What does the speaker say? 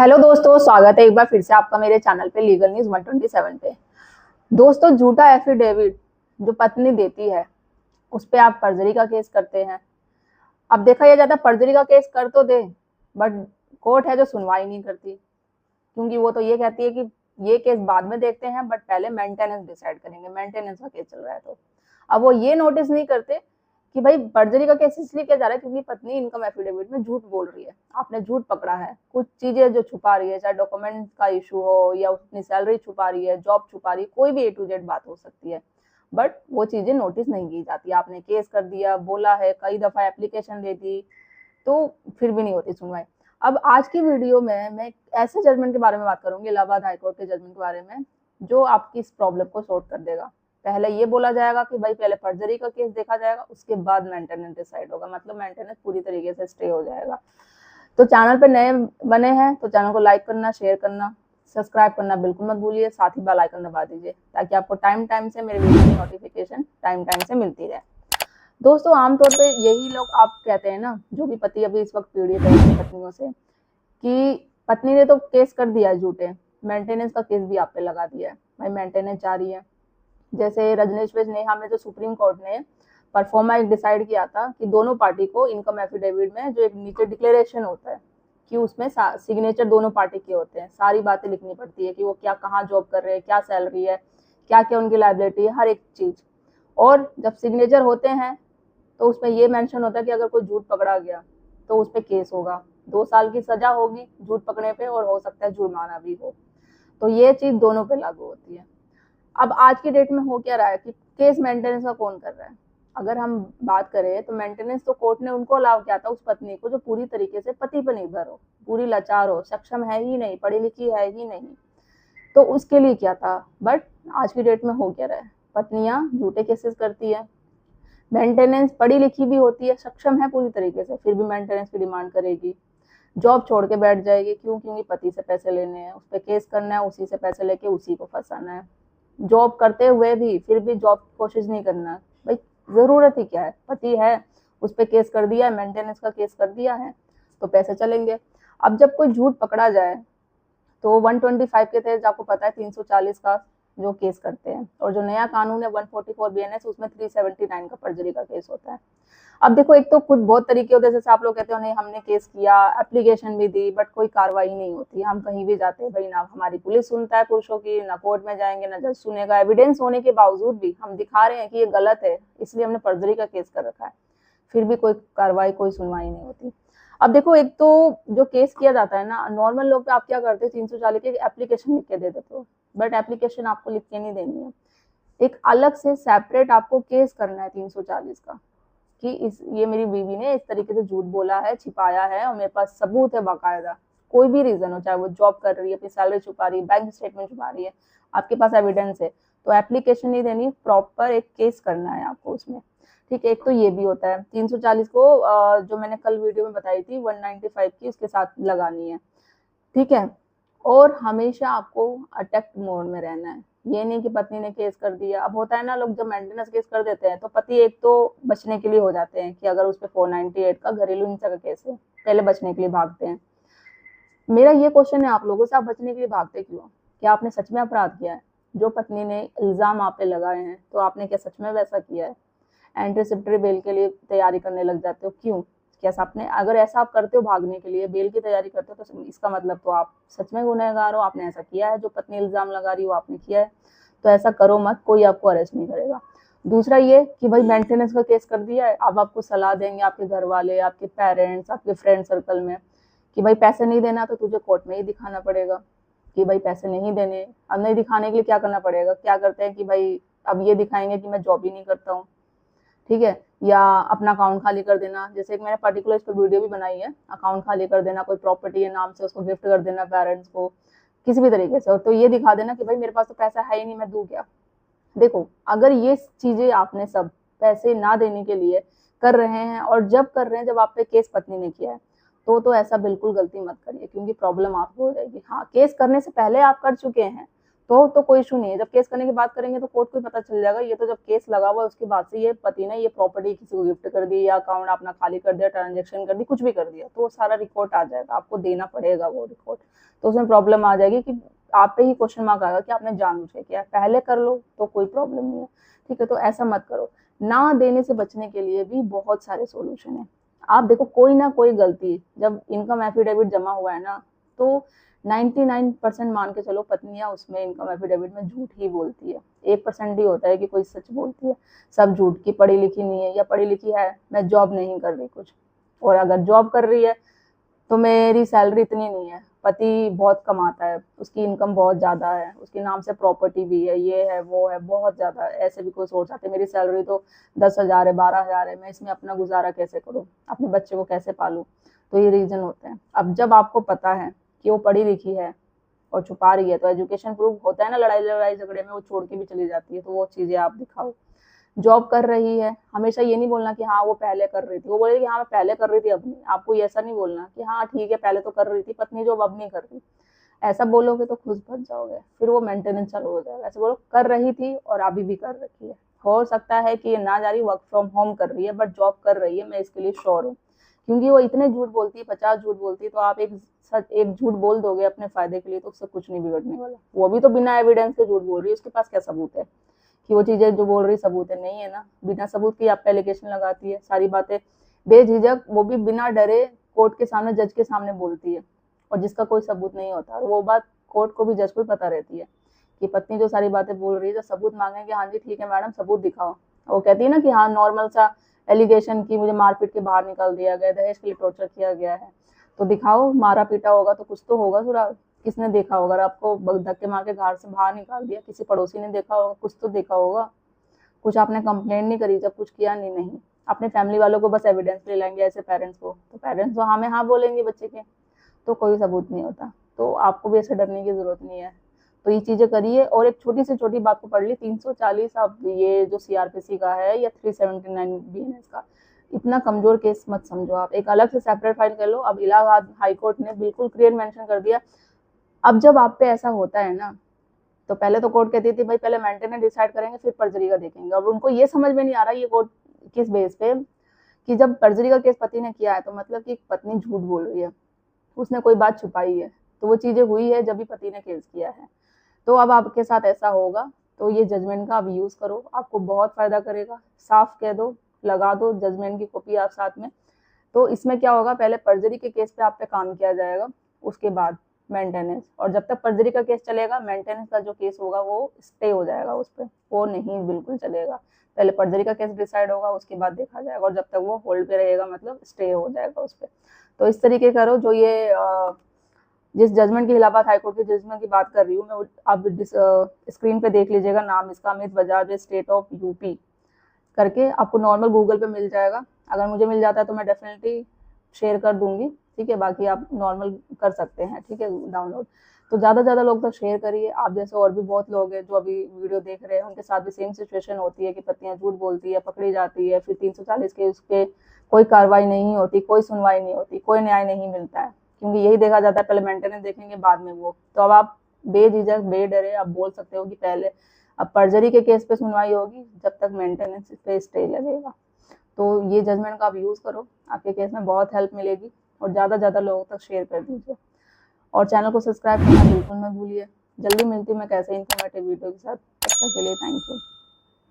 Hello दोस्तों, स्वागत है एक बार फिर से आपका मेरे चैनल पे लीगल न्यूज 127 पे। दोस्तों, झूठा एफिडेविट जो पत्नी देती है उस पे आप फर्जरी का केस करते हैं। अब देखा यह जाता है फर्जरी का केस कर तो दे, बट कोर्ट है जो सुनवाई नहीं करती, क्योंकि वो तो ये कहती है कि ये केस बाद में देखते हैं, बट पहले मेंटेनेंस डिसाइड करेंगे, मेंटेनेंस का केस चल रहा है। तो अब वो ये नोटिस नहीं करते कि भाई फर्जरी का केस इसलिए किया जा रहा है क्योंकि पत्नी इनकम एफिडेविट में झूठ बोल रही है, आपने झूठ पकड़ा है, कुछ चीजें जो छुपा रही है, चाहे डॉक्यूमेंट का इशू हो या अपनी सैलरी छुपा रही है, जॉब छुपा रही है, कोई भी A to Z बात हो सकती है, बट वो चीजें नोटिस नहीं की जाती। आपने केस कर दिया, बोला है, कई दफा एप्लीकेशन दे दी, तो फिर भी नहीं होती सुनवाई। अब आज की वीडियो में मैं एक ऐसे जजमेंट के बारे में बात करूंगी, इलाहाबाद हाईकोर्ट के जजमेंट के बारे में, जो आपकी इस प्रॉब्लम को सॉर्ट कर देगा। पहले ये बोला जाएगा कि भाई पहले फर्जरी का केस देखा जाएगा, उसके बाद मेंटेनेंस डिसाइड होगा, मतलब मेंटेनेंस पूरी तरीके से स्टे हो जाएगा। तो चैनल पे नए बने हैं तो चैनल को लाइक करना, शेयर करना, सब्सक्राइब करना बिल्कुल मत भूलिए, साथ ही बेल आइकन दबा दीजिए ताकि आपको टाइम टाइम से मेरे वीडियो की नोटिफिकेशन टाइम टाइम से मिलती रहे। दोस्तों, आमतौर पे यही लोग आप कहते हैं ना, जो भी पति अभी इस वक्त पीड़ित है अपनी पत्नियों से, कि पत्नी ने तो केस कर दिया है झूठे, मेंटेनेंस का केस भी आप पे लगा दिया है, भाई मेंटेनेंस जा रही है। जैसे रजनेश व नेहा में जो सुप्रीम कोर्ट ने परफॉर्मा एक डिसाइड किया था कि दोनों पार्टी को इनकम एफिडेविट में जो एक नीचे डिक्लेरेशन होता है कि उसमें सिग्नेचर दोनों पार्टी के होते हैं, सारी बातें लिखनी पड़ती है कि वो क्या कहाँ जॉब कर रहे हैं, क्या सैलरी है, क्या क्या उनकी लाइबिलिटी है, हर एक चीज। और जब सिग्नेचर होते हैं तो उसमें ये मेंशन होता है कि अगर कोई झूठ पकड़ा गया तो उस पर केस होगा, 2 साल की सजा होगी झूठ पकड़ने पे, और हो सकता है जुर्माना भी हो। तो ये चीज दोनों पे लागू होती है। अब आज की डेट में हो क्या रहा है कि केस मेंटेनेंस का कौन कर रहा है। अगर हम बात करें तो मेंटेनेंस तो कोर्ट ने उनको अलाउ किया था, उस पत्नी को जो पूरी तरीके से पति पर निर्भर हो, पूरी लाचार हो, सक्षम है ही नहीं, पढ़ी लिखी है ही नहीं, तो उसके लिए किया था। बट आज की डेट में हो क्या रहा है, पत्नियां झूठे केसेस करती है, मेंटेनेंस पढ़ी लिखी भी होती है, सक्षम है पूरी तरीके से, फिर भी मेंटेनेंस की डिमांड करेगी, जॉब छोड़ के बैठ जाएगी। क्यों? क्योंकि पति से पैसे लेने हैं, उस पर केस करना है, उसी से पैसे लेके उसी को फंसाना है। जॉब करते हुए भी फिर भी जॉब की कोशिश नहीं करना, भाई जरूरत ही क्या है, पति है, उस पर केस कर दिया है, मेंटेनेंस का केस कर दिया है, तो पैसे चलेंगे। अब जब कोई झूठ पकड़ा जाए तो 125 के तहत आपको पता है 340 का जो केस करते हैं, और जो नया कानून है 144 BNS उसमें 379 का फर्जरी का केस होता है। अब देखो, एक तो खुद बहुत तरीके होते हैं, जैसे आप लोग कहते हो नहीं हमने केस किया, एप्लीकेशन भी दी, बट कोई कार्रवाई नहीं होती। हम कहीं भी जाते हैं भाई, ना हमारी पुलिस सुनता है पुरुषों की, ना कोर्ट में जाएंगे ना जज सुनेगा, एविडेंस होने के बावजूद भी हम दिखा रहे हैं कि ये गलत है, इसलिए हमने फर्जरी का केस कर रखा है, फिर भी कोई कार्रवाई, कोई सुनवाई नहीं होती। अब देखो, एक तो जो केस किया जाता है ना, नॉर्मल लोग आप क्या करते हैं, 340 की एप्लीकेशन लिख के दे देते हो, बट एप्लीकेशन आपको लिख के नहीं देनी है, एक अलग से सेपरेट आपको केस करना है 340 का, कि इस ये मेरी बीवी ने इस तरीके से झूठ बोला है, छिपाया है, और मेरे पास सबूत है बाकायदा, कोई भी रीजन हो, चाहे वो जॉब कर रही है, अपनी सैलरी छुपा रही है, बैंक स्टेटमेंट छुपा रही है, आपके पास एविडेंस है, तो एप्लीकेशन नहीं देनी, प्रॉपर एक केस करना है आपको उसमें। ठीक है, एक तो ये भी होता है। 340 को जो मैंने कल वीडियो में बताई थी 195 की, उसके साथ लगानी है। ठीक है, और हमेशा आपको अटैक मोड में रहना है, ये नहीं कि पत्नी ने केस कर दिया। अब होता है ना, लोग जब मेंटेनेंस केस कर देते हैं तो पति एक तो बचने के लिए हो जाते हैं कि अगर उस पर 498 का घरेलू हिंसा का केस है, पहले बचने के लिए भागते हैं। मेरा ये क्वेश्चन है आप लोगों से, आप बचने के लिए भागते क्यों? क्या आपने सच में अपराध किया है? जो पत्नी ने इल्जाम आप पे लगाए हैं, तो आपने क्या सच में वैसा किया है? एंटीसिपेटरी बेल के लिए तैयारी करने लग जाते हो, क्यों? क्या आपने, अगर ऐसा आप करते हो भागने के लिए, बेल की तैयारी करते हो, तो इसका मतलब तो आप सच में गुनहगार हो, आपने ऐसा किया है, जो पत्नी इल्जाम लगा रही हो आपने किया है। तो ऐसा करो मत, कोई आपको अरेस्ट नहीं करेगा। दूसरा ये कि भाई मेंटेनेंस का केस कर दिया है, अब आपको सलाह देंगे आपके घर वाले, आपके पेरेंट्स, आपके फ्रेंड सर्कल में कि भाई पैसे नहीं देना तो तुझे कोर्ट में ही दिखाना पड़ेगा कि भाई पैसे नहीं देने। अब नहीं दिखाने के लिए क्या करना पड़ेगा, क्या करते हैं कि भाई अब ये दिखाएंगे कि मैं जॉब ही नहीं करता हूँ, ठीक है, या अपना अकाउंट खाली कर देना। जैसे एक मैंने पर्टिकुलर इस पर वीडियो भी बनाई है, अकाउंट खाली कर देना, कोई प्रॉपर्टी है नाम से उसको गिफ्ट कर देना पेरेंट्स को किसी भी तरीके से, तो ये दिखा देना कि भाई मेरे पास तो पैसा है ही नहीं, मैं दूं क्या। देखो, अगर ये चीजें आपने सब पैसे ना देने के लिए कर रहे हैं, और जब कर रहे हैं जब आप पे केस पत्नी ने किया है, तो ऐसा बिल्कुल गलती मत करिए, क्योंकि प्रॉब्लम आपको हो जाएगी। हाँ, केस करने से पहले आप कर चुके हैं तो कोई इशू नहीं है। जब केस करने की बात करेंगे तो कोर्ट को ही पता चल जाएगा। ये तो जब केस लगा हुआ उसके बाद से ये पति ने ये प्रॉपर्टी किसी को गिफ्ट कर दी या अकाउंट अपना खाली कर दिया, ट्रांजेक्शन कर दी, कुछ भी कर दिया, तो वो सारा रिकॉर्ड आ जाएगा, आपको देना पड़ेगा वो रिकॉर्ड। तो उसमें प्रॉब्लम आ जाएगी कि आप पे ही क्वेश्चन मार्क आएगा कि आपने जानबूझ के किया। पहले कर लो तो कोई प्रॉब्लम नहीं है, ठीक है। तो ऐसा मत करो। ना देने से बचने के लिए भी बहुत सारे सोल्यूशन है। आप देखो, कोई ना कोई गलती, जब इनकम एफिडेविट जमा हुआ है ना, तो 99% मान के चलो पत्नियां उसमें इनकम एफिडेविट में झूठ ही बोलती है। 1% ही होता है कि कोई सच बोलती है। सब झूठ की, पढ़ी लिखी नहीं है या पढ़ी लिखी है, मैं जॉब नहीं कर रही कुछ, और अगर जॉब कर रही है तो मेरी सैलरी इतनी नहीं है, पति बहुत कमाता है, उसकी इनकम बहुत ज़्यादा है, उसके नाम से प्रॉपर्टी भी है, ये है वो है, बहुत ज़्यादा है। ऐसे भी कोई सोच आते, मेरी सैलरी तो 10,000 है, 12,000 है, मैं इसमें अपना गुजारा कैसे करूँ, अपने बच्चे को कैसे पालूँ। तो ये रीज़न होते हैं। अब जब आपको पता है कि वो पढ़ी लिखी है और छुपा रही है, तो एजुकेशन प्रूफ होता है ना, लड़ाई झगड़े में वो छोड़ के भी चली जाती है, तो वो चीज़ें आप दिखाओ। जॉब कर रही है, हमेशा ये नहीं बोलना कि हाँ वो पहले कर रही थी, वो बोलेगी हाँ मैं पहले कर रही थी अब नहीं। आपको ऐसा नहीं बोलना कि हाँ ठीक है पहले तो कर रही थी पत्नी जॉब अब नहीं कर रही। ऐसा बोलोगे तो खुद फंस जाओगे, फिर वो मेंटेनेंस चालू हो जाएगा। ऐसे बोलो कर रही थी और अभी भी कर रखी है। हो सकता है कि ये ना जा रही, वर्क फ्रॉम होम कर रही है, बट जॉब कर रही है, मैं इसके लिए श्योर हूँ। क्योंकि वो इतने झूठ बोलती है, 50 झूठ बोलती है, तो आप एक झूठ बोल दोगे अपने फायदे के लिए, तो उससे कुछ नहीं बिगड़ने वाला। वो भी तो बिना एविडेंस के झूठ बोल रही है, उसके पास क्या सबूत है कि वो चीजें जो बोल रही सबूत है? नहीं है ना। बिना सबूत की आप पे एलिगेशन लगाती है, सारी बातें बेझिझक, वो भी बिना डरे कोर्ट के सामने, जज के सामने बोलती है, और जिसका कोई सबूत नहीं होता। और वो बात कोर्ट को भी, जज को भी पता रहती है कि पत्नी जो सारी बातें बोल रही है, जब सबूत मांगेंगे, हाँ जी ठीक है मैडम सबूत दिखाओ, वो कहती है ना कि हाँ नॉर्मल सा एलिगेशन की मुझे मारपीट के बाहर निकाल दिया गया, दहेज के लिए टॉर्चर किया गया है, तो दिखाओ, मारा पीटा होगा तो कुछ तो होगा सुराग, किसने देखा होगा? अगर आपको धक्के मार के घर से बाहर निकाल दिया, किसी पड़ोसी ने देखा होगा, कुछ तो देखा होगा। कुछ आपने कंप्लेंट नहीं करी जब कुछ किया नहीं? नहीं। अपने फैमिली वालों को बस एविडेंस ले लेंगे ऐसे पेरेंट्स को, तो पेरेंट्स तो हाँ में हाँ बोलेंगे बच्चे के, तो कोई सबूत नहीं होता। तो आपको भी ऐसे डरने की जरूरत नहीं है। तो ये चीजें करिए। और एक छोटी से छोटी बात को पढ़ ली, 340 आप ये जो सीआरपीसी का है या 379 बीएनएस का, इतना कमजोर केस मत समझो आप, एक अलग से सेपरेट फाइल कर लो। अब इलाहाबाद हाईकोर्ट ने बिल्कुल क्लियर मेंशन कर दिया। अब जब आप पे ऐसा होता है ना, तो पहले तो कोर्ट कहती थी भाई पहले मेंटेनेंस डिसाइड करेंगे फिर पर्जरी का देखेंगे। अब उनको ये समझ में नहीं आ रहा ये कोर्ट किस बेस पे, कि जब पर्जरी का केस पति ने किया है तो मतलब कि पत्नी झूठ बोल रही है, उसने कोई बात छुपाई है, तो वो चीजें हुई है जब भी पति ने केस किया है। तो अब आपके साथ ऐसा होगा, तो ये जजमेंट का आप यूज करो, आपको बहुत फायदा करेगा। साफ कह दो, लगा दो जजमेंट की कॉपी आप साथ में। तो इसमें क्या होगा, पहले पर्जरी के केस पे आप पे काम किया जाएगा, उसके बाद मेंटेनेंस। और जब तक पर्जरी का केस चलेगा, मेंटेनेंस का जो केस होगा वो स्टे हो जाएगा, उस पर वो नहीं बिल्कुल चलेगा। पहले पर्जरी का केस डिसाइड होगा, उसके बाद देखा जाएगा, और जब तक वो होल्ड पे रहेगा मतलब स्टे हो जाएगा उस पर। तो इस तरीके करो। जो ये जिस जजमेंट की इलाहाबाद हाईकोर्ट के जजमेंट की बात कर रही हूँ मैं, आप स्क्रीन पे देख लीजिएगा, नाम इसका Amit Bajaj, state of UP करके, आपको नॉर्मल गूगल पे मिल जाएगा। अगर मुझे मिल जाता है तो मैं डेफिनेटली शेयर कर दूंगी, ठीक है। बाकी आप नॉर्मल कर सकते हैं, ठीक है, डाउनलोड। तो ज़्यादा से ज़्यादा लोग तक शेयर करिए। आप जैसे और भी बहुत लोग हैं जो अभी वीडियो देख रहे हैं, उनके साथ भी सेम सिचुएशन होती है कि पत्नियां झूठ बोलती है, पकड़ी जाती है, फिर 340 के उस पर कोई कार्रवाई नहीं होती, कोई सुनवाई नहीं होती, कोई न्याय नहीं मिलता है, क्योंकि यही देखा जाता है पहले मेंटेनेंस देखेंगे बाद में वो। तो अब आप बेझिझक बेडरे आप बोल सकते हो कि पहले अब पर्जरी के केस पे सुनवाई होगी जब तक मेंटेनेंस पे स्टे लगेगा। तो ये जजमेंट का आप यूज़ करो, आपके केस में बहुत हेल्प मिलेगी। और ज़्यादा से ज़्यादा लोगों तक शेयर कर दीजिए, और चैनल को सब्सक्राइब करना बिल्कुल मत भूलिए। जल्दी मिलती हूँ मैं कैसे इन्फॉर्मेटिव वीडियो के साथ, तब तक के लिए थैंक यू।